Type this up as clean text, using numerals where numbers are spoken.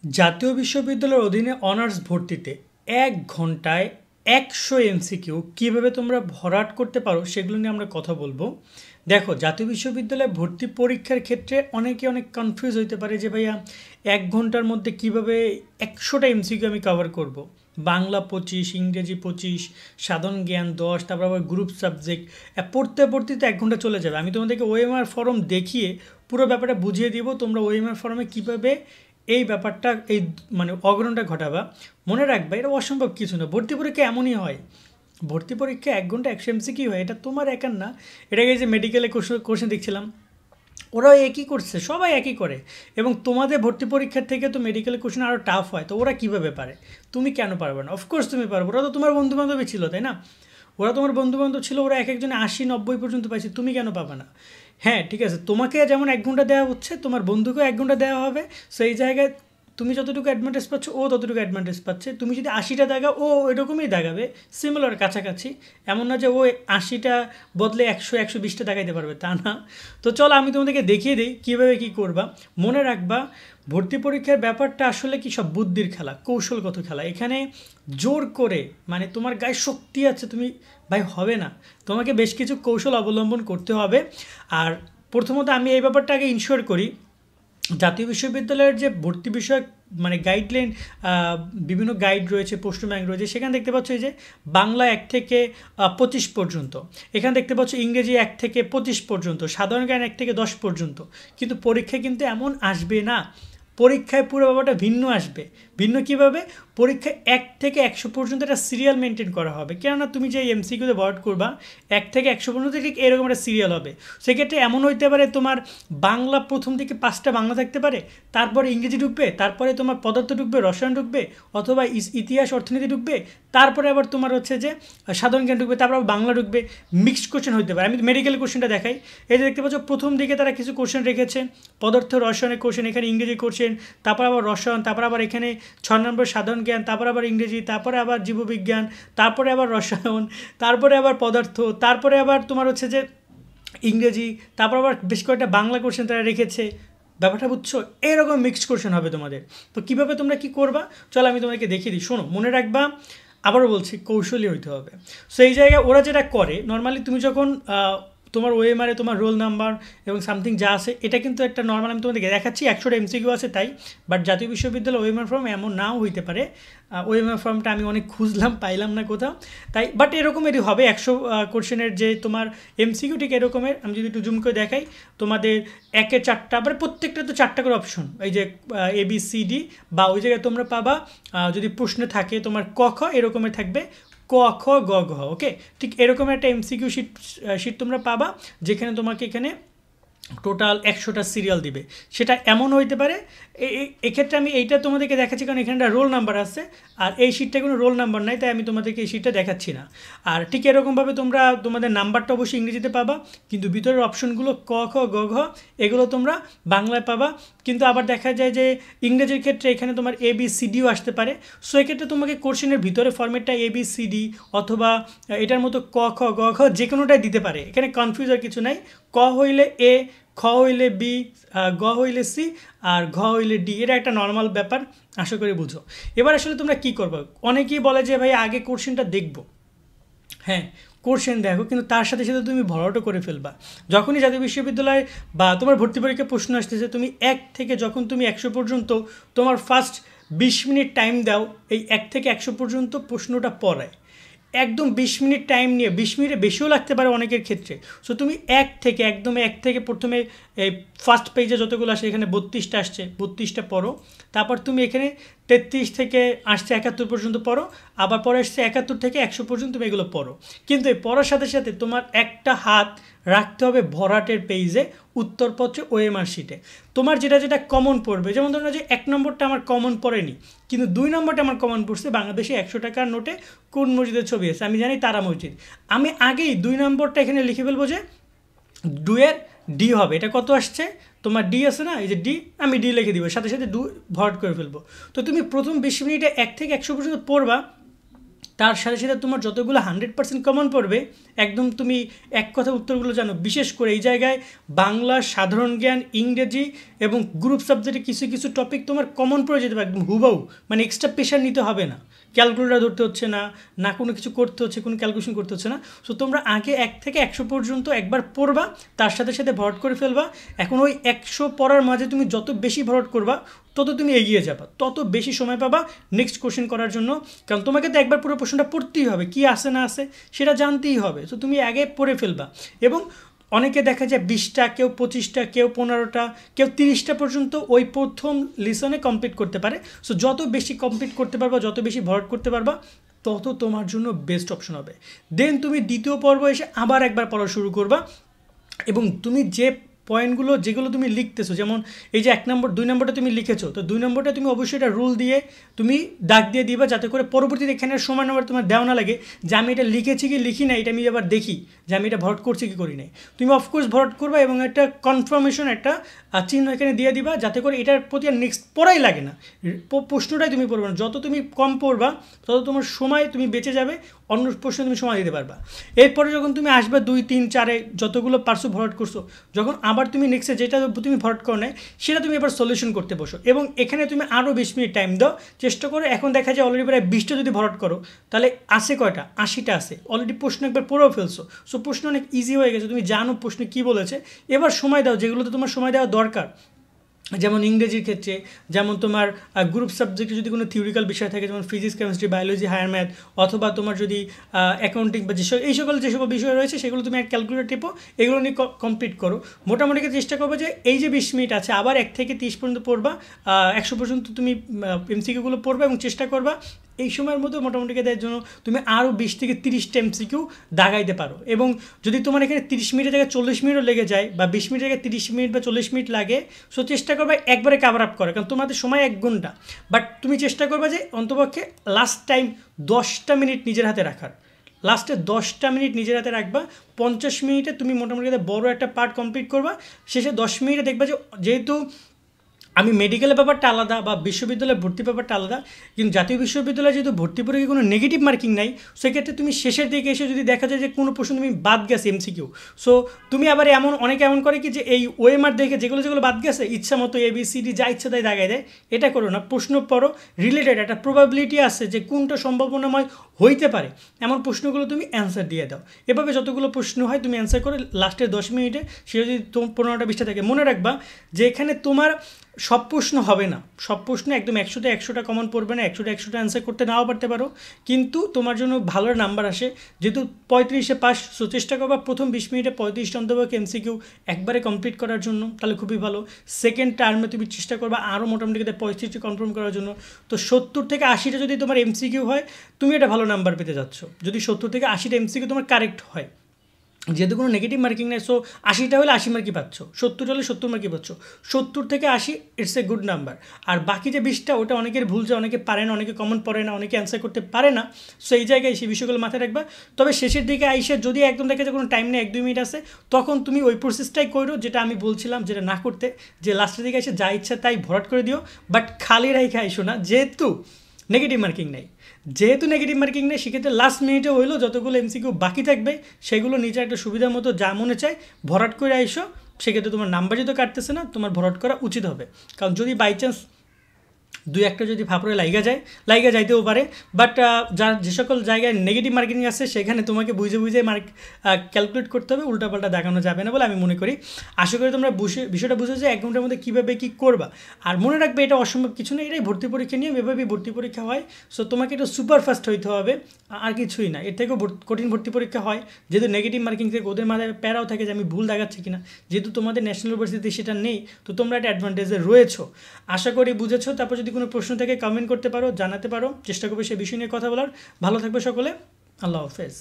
জাতীয় বিশ্ববিদ্যালয়ের অধীনে অনার্স ভর্তিতে ১ ঘন্টায় ১০০ এমসিকিউ কীভাবে তোমরা ভরাট করতে পারো সেগুলো নিয়ে আমরা কথা বলবো। দেখো, জাতীয় বিশ্ববিদ্যালয়ে ভর্তি পরীক্ষার ক্ষেত্রে অনেকে অনেক কনফিউজ হইতে পারে যে ভাইয়া ১ ঘন্টার মধ্যে কিভাবে ১০০টা এমসিকিউ আমি কভার করব। বাংলা ২৫, ইংরেজি ২৫, সাধারণ জ্ঞান ১০, তারপর আবার গ্রুপ সাবজেক্ট পড়তে পড়তে তো ১ ঘন্টা চলে যাবে। আমি তোমাদেরকে ওএমআর ফর্ম দেখিয়ে পুরো ব্যাপারটা বুঝিয়ে দিব তোমরা ওএমআর ফর্মে কীভাবে এই ব্যাপারটা এই মানে অগ্রণটা ঘটাবা। মনে রাখবা এটা অসম্ভব কিছু না। ভর্তি পরীক্ষা এমনই হয়, ভর্তি পরীক্ষা ১ ঘন্টা ১০০ এমসিকিউ হয়, এটা তোমার একার না। এটাকে যে মেডিকেলে কোশ্চেন দেখছিলাম, ওরাও একই করছে, সবাই একই করে। এবং তোমাদের ভর্তি পরীক্ষার থেকে তো মেডিকেল কোশ্চেন আরও টাফ হয়, তো ওরা কীভাবে পারে, তুমি কেন পারবে না? অফকোর্স তুমি পারবে, ওরা তো তোমার বন্ধুবান্ধবই ছিল, তাই না? ওরা তোমার বন্ধুবান্ধব ছিল, ওরা এক একজনে ৮০-৯০ পর্যন্ত পাইছে, তুমি কেন পাবে না? হ্যাঁ ঠিক আছে, তোমাকে যেমন ১ ঘন্টা দেওয়া হচ্ছে, তোমার বন্ধুকেও ১ ঘন্টা দেওয়া হবে। সেই জায়গায় তুমি যতটুকু অ্যাডভান্টেজ পাচ্ছ ও ততটুকু অ্যাডভান্টেজ পাচ্ছে। তুমি যদি ৮০টা দাগাও ও এরকমই দাগাবে, সিমিলার কাছাকাছি। এমন না যে ও ৮০টা বদলে ১০০-১২০টা দাগাইতে পারবে, তা না। তো চলো আমি তোমাদেরকে দেখিয়ে দিই কীভাবে কী করবা। মনে রাখবা, ভর্তি পরীক্ষার ব্যাপারটা আসলে কি সব বুদ্ধির খেলা, কৌশলগত খেলা। এখানে জোর করে মানে তোমার গায়ে শক্তি আছে তুমি ভাই হবে না, তোমাকে বেশ কিছু কৌশল অবলম্বন করতে হবে। আর প্রথমত আমি এই ব্যাপারটা আগে ইনশিওর করি, জাতীয় বিশ্ববিদ্যালয়ের যে ভর্তি বিষয়ক মানে গাইডলাইন, বিভিন্ন গাইড রয়েছে, প্রশ্ন ব্যাংক রয়েছে, সেখানে দেখতে পাচ্ছ এই যে বাংলা ১ থেকে ২৫ পর্যন্ত, এখানে দেখতে পাচ্ছ ইংরেজি ১ থেকে ২৫ পর্যন্ত, সাধারণ জ্ঞান ১ থেকে ১০ পর্যন্ত। কিন্তু পরীক্ষায় কিন্তু এমন আসবে না, পরীক্ষায় পুরো ব্যাপারটা ভিন্ন আসবে। ভিন্ন কীভাবে? পরীক্ষায় ১ থেকে ১০০ পর্যন্ত একটা সিরিয়াল মেনটেন করা হবে। কেননা তুমি যে এমসিকিউতে ভরাট করবা ১ থেকে ১০০ পর্যন্ত ঠিক এরকম একটা সিরিয়াল হবে। সেক্ষেত্রে এমন হইতে পারে তোমার বাংলা প্রথম থেকে ৫টা বাংলা থাকতে পারে, তারপরে ইংরেজি ঢুকবে, তারপরে তোমার পদার্থ ঢুকবে, রসায়ন ঢুকবে, অথবা ইতিহাস অর্থনীতি ঢুকবে, তারপরে আবার তোমার হচ্ছে যে সাধারণ জ্ঞান ঢুকবে, তারপর আবার বাংলা ঢুকবে। মিক্সড কোশ্চেন হইতে পারে। আমি মেডিকেল কোশ্চেনটা দেখাই। এই যে দেখতে পাচ্ছ প্রথম দিকে তারা কিছু কোশ্চেন রেখেছে, পদার্থ রসায়নের কোশ্চেন, এখানে ইংরেজি কোশ্চেন, তারপর আবার রসায়ন, তারপর আবার এখানে ৬ নম্বর সাধারণ জ্ঞান, তারপর আবার ইংরেজি, তারপরে আবার জীববিজ্ঞান, তারপরে আবার রসায়ন, তারপরে আবার পদার্থ, তারপরে আবার তোমার হচ্ছে যে ইংরেজি, তারপর আবার বেশ কয়েকটা বাংলা কোশ্চেন তারা রেখেছে। ব্যাপারটা বুঝছো? এরকম মিক্সড কোশ্চেন হবে তোমাদের। তো কীভাবে তোমরা কী করবা চলো আমি তোমাদেরকে দেখিয়ে দিই। শোনো, মনে রাখবা, আবারও বলছি কৌশলী হইতে হবে। সো এই জায়গায় ওরা যেটা করে, নর্মালি তুমি যখন তোমার ওএমআরে তোমার রোল নাম্বার এবং সামথিং যা আছে, এটা কিন্তু একটা নর্মাল আমি তোমাদেরকে দেখাচ্ছি ১০০টা এমসিকিউ আছে তাই। বাট জাতীয় বিশ্ববিদ্যালয় ওএমআর ফর্ম এমন নাও হইতে পারে, ওএমআর ফর্মটা আমি অনেক খুঁজলাম পাইলাম না কোথাও, তাই বাট এরকমেরই হবে ১০০ কোশ্চেনের যে তোমার এমসিকিউ ঠিক এরকমের। আমি যদি একটু জুম করে দেখাই, তোমাদের ১-এ ৪টা, মানে প্রত্যেকটা তো ৪টা করে অপশন, এই যে ABCD, বা ওই জায়গায় তোমরা পাবা যদি প্রশ্নে থাকে তোমার ক খ এরকমের থাকবে, ক খ গ ঘ, ওকে। ঠিক এরকম একটা এমসিকিউ শিট তোমরা পাবা, যেখানে তোমাকে এখানে টোটাল ১০০টা সিরিয়াল দিবে। সেটা এমন হইতে পারে, এক্ষেত্রে আমি এইটা তোমাদেরকে দেখাচ্ছি কারণ এখানে রোল নাম্বার আছে, আর এই শিটটা কোনো রোল নাম্বার নাই, তাই আমি তোমাদেরকে এই শিটটা দেখাচ্ছি না। আর ঠিক এরকমভাবে তোমরা তোমাদের নাম্বারটা অবশ্যই ইংরেজিতে পাবা, কিন্তু ভিতরের অপশনগুলো ক খ গ ঘ এগুলো তোমরা বাংলায় পাবা। কিন্তু আবার দেখা যায় যে ইংরেজির ক্ষেত্রে এখানে তোমার ABCDও আসতে পারে। সো এক্ষেত্রে তোমাকে কোশ্চেনের ভিতরে ফরম্যাটটা ABCD অথবা এটার মতো ক খ গ ঘ যে কোনোটাই দিতে পারে, এখানে কনফিউজ আর কিছু নাই। ক হইলে A, খ হইলে বি, গ হইলে সি, আর ঘ হইলে ডি। এটা একটা নর্মাল ব্যাপার, আশা করি বুঝো। এবার আসলে তোমরা কী করবে, অনেকেই বলে যে ভাই আগে কোশ্চেনটা দেখবো। হ্যাঁ, কোশ্চেন দেখো, কিন্তু তার সাথে সাথে তুমি ভরাটও করে ফেলবা। যখনই জাতীয় বিশ্ববিদ্যালয় বা তোমার ভর্তি পরীক্ষায় প্রশ্ন আসতেছে, তুমি ১ থেকে যখন তুমি ১০০ পর্যন্ত তোমার ফার্স্ট ২০ মিনিট টাইম দাও এই ১ থেকে ১০০ পর্যন্ত প্রশ্নটা পড়ায়। একদম ২০ মিনিট টাইম নিয়ে, ২০ মিনিটে বেশিও লাগতে পারে অনেকের ক্ষেত্রে। সো তুমি ১ থেকে প্রথমে এই ফার্স্ট পেজে যতগুলো আসে, এখানে ৩২টা আসছে, ৩২টা পড়ো। তারপর তুমি এখানে ৩৩ থেকে আসছে ৭১ পর্যন্ত পড়ো, আবার পরে আসছে ৭১ থেকে ১০০ পর্যন্ত তুমি এগুলো পড়ো। কিন্তু এই পড়ার সাথে সাথে তোমার একটা হাত রাখতে হবে ভরাটের পেজে, উত্তরপত্রে ওএমআর শিটে। তোমার যেটা যেটা কমন পড়বে, যেমন ধরো যে ১ নম্বরটা আমার কমন পড়েনি, কিন্তু ২ নম্বরটা আমার কমন পড়ছে বাংলাদেশে ১০০ টাকার নোটে কোন মসজিদের ছবি আছে, আমি জানি তারা মসজিদ। আমি আগেই ২ নম্বরটা এখানে লিখে ফেলবো যে ২-এর ডি হবে। এটা কত আসছে তোমার ডি আছে না, এই যে ডি, আমি ডি লিখে দিব, সাথে সাথে ২ ভরাট করে ফেলবো। তো তুমি প্রথম ২০ মিনিটে ১ থেকে ১০০ পর্যন্ত পড়বা, তার সাথে সাথে তোমার যতগুলো 100% কমন পড়বে, একদম তুমি এক কথা উত্তরগুলো জানো, বিশেষ করে এই জায়গায় বাংলা, সাধারণ জ্ঞান, ইংরেজি এবং গ্রুপ সাবজেক্টে কিছু কিছু টপিক তোমার কমন পড়ে যেতে পারে একদম হুবাহু, মানে এক্সট্রা প্রেশার নিতে হবে না, ক্যালকুলেটার ধরতে হচ্ছে না, না কোনো কিছু করতে হচ্ছে, কোনো ক্যালকুলেশন করতে হচ্ছে না। সো তোমরা আগে 1 থেকে 100 পর্যন্ত একবার পড়বা, তার সাথে সাথে ভরাট করে ফেলবা। এখন ওই 100 পড়ার মাঝে তুমি যত বেশি ভরাট করবা তত তুমি এগিয়ে যাবা, তত বেশি সময় পাবা নেক্সট কোশ্চেন করার জন্য। কারণ তোমাকে তো একবার পুরো প্রশ্নটা পড়তেই হবে, কি আসে না আসে সেটা জানতেই হবে। সো তুমি আগে পড়ে ফেলবা। এবং অনেকে দেখা যায় 20টা, কেউ 25টা, কেউ 15টা, কেউ 30টা পর্যন্ত ওই প্রথম লিসনে কমপ্লিট করতে পারে। সো যত বেশি কমপ্লিট করতে পারবা, যত বেশি ভরাট করতে পারবা, তত তোমার জন্য বেস্ট অপশন হবে। দেন তুমি দ্বিতীয় পর্ব এসে আবার একবার পড়া শুরু করবা, এবং তুমি যে পয়েন্টগুলো যেগুলো তুমি লিখতেছো, যেমন এই যে 1 নম্বর 2 নম্বরটা তুমি লিখেছো, তো 2 নম্বরটা তুমি অবশ্যই এটা রুল দিয়ে তুমি দাগ দিয়ে দিবা, যাতে করে পরবর্তীতে এখানে সময় নাম্বার তোমার দেওয়া না লাগে যে আমি এটা লিখেছি কি লিখি না, এটা আমি আবার দেখি যে আমি এটা ভরাট করছি কি করি নাই। তুমি অফকোর্স ভরাট করবা এবং একটা কনফার্মেশন, একটা চিহ্ন এখানে দিয়ে দিবা, যাতে করে এটার প্রতি আর নেক্সট পড়াই লাগে না, প্রশ্নটাই তুমি পড়বে না। যত তুমি কম পড়বা তত তোমার সময় তুমি বেঁচে যাবে, অন্য প্রশ্নে তুমি সময় দিতে পারবা। এরপরে যখন তুমি আসবে 2, 3, 4-এ যতগুলো পারছো ভরাট করছো, যখন আবার তুমি নেক্সটে যেটা তুমি ভরাট করো না সেটা তুমি এবার সলিউশন করতে বসো, এবং এখানে তুমি আরও 20 মিনিট টাইম দাও। চেষ্টা করো, এখন দেখা যায় অলরেডি প্রায় 20টা যদি ভরাট করো তাহলে আসে কয়টা, 80টা আসে, অলরেডি প্রশ্ন একবার পড়েও ফেলছো। সো প্রশ্ন অনেক ইজি হয়ে গেছে, তুমি জানো প্রশ্নে কী বলেছে। এবার সময় দাও যেগুলোতে তোমার সময় দেওয়া দরকার, যেমন ইংরেজির ক্ষেত্রে, যেমন তোমার গ্রুপ সাবজেক্টে যদি কোনো থিওরিক্যাল বিষয় থাকে, যেমন physics, chemistry, biology, higher math, অথবা তোমার যদি অ্যাকাউন্টিং বা এই সকল বিষয় রয়েছে সেগুলো তুমি এক ক্যালকুলেটর টিপো, এগুলো নিয়ে কমপ্লিট করো। মোটামুটি চেষ্টা করবো যে এই যে 20 মিনিট আছে আবার 1 থেকে 30 পর্যন্ত পড়বা, 100 পর্যন্ত তুমি এমসিকিউগুলো পড়বা, এবং চেষ্টা করবা এই সময়ের মধ্যে মোটামুটি দেওয়ার জন্য তুমি আরও 20 থেকে 30টা এমসিকিউ দাগাইতে পারো। এবং যদি তোমার এখানে 30 মিনিটের জায়গায় 40 মিনিটও লেগে যায়, বা 20 মিনিটের জায়গায় 30 মিনিট বা 40 মিনিট লাগে, সো চেষ্টা করবে একবারে কাভার আপ করে, কারণ তোমাদের সময় 1 ঘন্টা, বাট তুমি চেষ্টা করবে যে অন্তপক্ষে লাস্ট টাইম 10টা মিনিট নিজের হাতে রাখার, লাস্টে 10টা মিনিট নিজের হাতে রাখবা। 50 মিনিটে তুমি মোটামুটি বড় একটা পার্ট কমপ্লিট করবা, শেষে 10 মিনিটে দেখবা যে যেহেতু আমি মেডিকেলের ব্যাপারটা আলাদা বা বিশ্ববিদ্যালয়ে ভর্তি ব্যাপারটা আলাদা, কিন্তু জাতীয় বিশ্ববিদ্যালয়ে যেহেতু ভর্তি পরীক্ষায় কোনো নেগেটিভ মার্কিং নাই, সেক্ষেত্রে তুমি শেষের দিকে এসে যদি দেখা যায় যে কোনো প্রশ্ন তুমি বাদ গেছে এমসিকিউ, সো তুমি আবার অনেকে এমন করে কি যে এই ওএমআর দেখে যেগুলো বাদ গেছে ইচ্ছা মতো ABCD যা ইচ্ছা তাই দাগায় দেয়। এটা করো না, প্রশ্ন পড়ো, রিলেটেড একটা প্রবাবিলিটি আছে যে কোনটা সম্ভাবনাময় হইতে পারে, এমন প্রশ্নগুলো তুমি অ্যান্সার দিয়ে দাও। এভাবে যতগুলো প্রশ্ন হয় তুমি অ্যান্সার করে লাস্টের 10 মিনিটে সে যদি 15টা 20টা থাকে, মনে রাখবা যে এখানে তোমার সব প্রশ্ন হবে না, সব প্রশ্ন একদম 100তে 100টা কমন পড়বে না, 100টা 100টা অ্যান্সার করতে নাও পারতে পারো, কিন্তু তোমার জন্য ভালো নাম্বার আসে যেহেতু 35-এ পাস। সো চেষ্টা করবা প্রথম 20 মিনিটে 35টা অন্তপক্ষে এমসিকিউ একবারে কমপ্লিট করার জন্য, তাহলে খুবই ভালো। সেকেন্ড টার্মে তুমি চেষ্টা করবা আরও মোটামুটি 35টি কনফার্ম করার জন্য। তো 70 থেকে 80টা যদি তোমার এমসিকিউ হয়, তুমি এটা ভালো নাম্বার পেতে যাচ্ছ, যদি 70 থেকে 80টা এমসিকিউ তোমার কারেক্ট হয়, যেহেতু কোনো নেগেটিভ মার্কিং নেই। সো 80টা হলে 80 মার্কই পাচ্ছ, 70 হলে 70 মার্কই পাচ্ছ, 70 থেকে 80 ইটস এ গুড নাম্বার। আর বাকি যে 20টা ওটা অনেকের ভুল যায়, অনেকে পারে না, অনেকে কমন পড়ে না, অনেকে অ্যান্সার করতে পারে না। সো এই জায়গায় সেই বিষয়গুলো মাথায় রাখবা। তবে শেষের দিকে আইসে যদি একদম দেখে যে কোনো টাইম নেই, 1-2 মিনিট আছে, তখন তুমি ওই প্রসেসটাই করো যেটা আমি বলছিলাম, যেটা না করতে, যে লাস্টের দিকে এসে যা ইচ্ছা তাই ভরাট করে দিও, বাট খালি রেখে আইসো না, যেহেতু নেগেটিভ মার্কিং নেই। সেক্ষেত্রে লাস্ট মিনিটে হইলো যতগুলো এমসিকিউ বাকি থাকবে সেগুলো নিজের একটা সুবিধার মতো যা মনে চায় ভরাট করে আইসো, সেক্ষেত্রে তোমার নাম্বার যেহেতু কাটতেছে না, তোমার ভরাট করা উচিত হবে। কারণ যদি বাই চান্স 2-1টা যদি ফাপড়ে লাইগা যাইতেও পারে, বাট যে সকল জায়গায় নেগেটিভ মার্কিং আছে সেখানে তোমাকে বুঝে ক্যালকুলেট করতে হবে, উল্টাপাল্টা দেখানো যাবে না বলে আমি মনে করি। আশা করি তোমরা বিষয়টা বুঝেছো 1 ঘন্টার মধ্যে কীভাবে কী করবা। আর মনে রাখবে এটা অসম্ভব কিছু নেই, এটাই ভর্তি পরীক্ষা নিয়ে এভাবেই ভর্তি পরীক্ষা হয়। সো তোমাকে এটা সুপার ফাস্ট হইতে হবে, আর কিছুই না। এর থেকেও কঠিন ভর্তি পরীক্ষা হয়, যেহেতু নেগেটিভ মার্কিং থেকে ওদের মাথায় প্যারাও থাকে যে আমি ভুল দেখাচ্ছি কিনা, যেহেতু তোমাদের ন্যাশনাল ইউনিভার্সিটি সেটা নেই, তো তোমরা একটা অ্যাডভান্টেজে রয়েছো। আশা করি বুঝেছো। তারপর যদি কোনো প্রশ্ন থেকে কমেন্ট করতে পারো, জানাতে পারো, চেষ্টা করবে সে বিষয় নিয়ে কথা বলার। ভালো থাকবে সকলে, আল্লাহ হাফেজ।